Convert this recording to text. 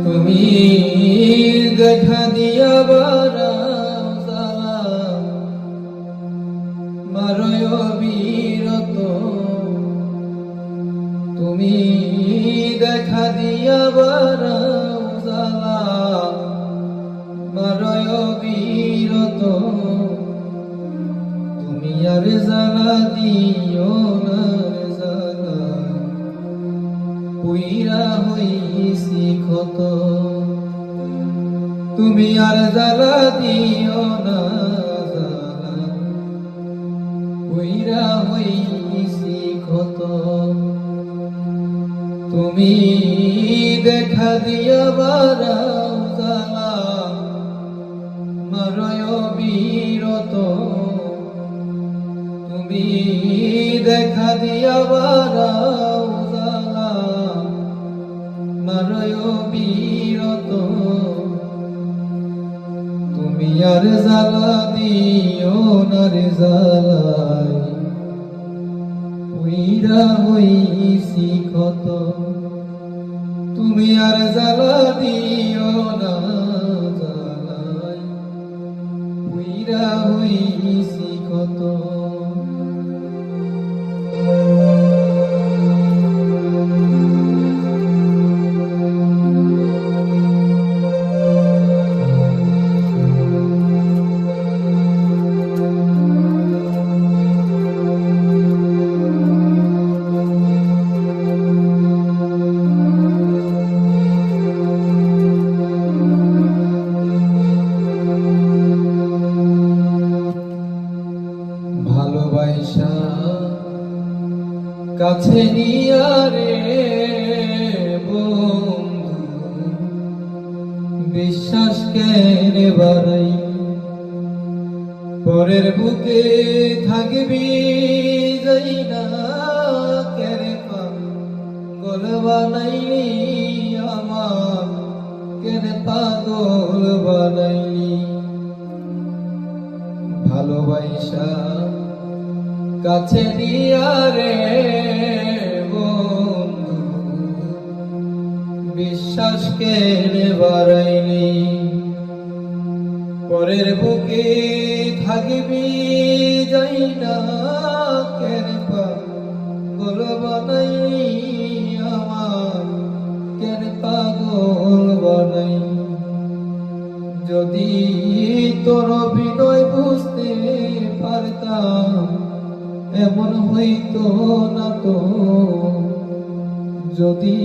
তুমি দেখা দিয়া বারাও সালাম মারয় বিরত। তুমি দেখা দিয়া বারাও সালাম মারয় বিরত। তুমি আর জ্বালা দিও না জ্বালা পুইরা হইছি ক্ষত। তুমি আর জ্বালা দিও না জ্বালা পুইরা হইছি ক্ষত। তুমি দেখা দিয়া বারাও জ্বালা মারয় বিরত। তুমি দেখা দিয়া বারাও জ্বালা মারয় বিরত। তুমি আর জ্বালা দিও না রে জ্বালায় পুইরা হইছি ক্ষত। তুমি আর জ্বালা দিও না জ্বালায় পুইরা হইছি ক্ষত। ভালোবাসা কাছে নিয়া রে বন্ধু বিশ্বাস কেনে বাড়াই। পরের বুকে থাকবি যাই না কেনে পাগল বানাইনি আমার কেনে পাগল বানাইনি। ভালোবাসা কাছে নিয়া রে বন্ধু বিশ্বাস কেনে বাড়াইনি। পরের বুকে থাকবি যাই না কেনে পাগল বানাইনি আমার কেনে পাগল বানাইনি। যদি তোর বিনয় বুঝতে পারতাম এমন হইতো না তো। যদি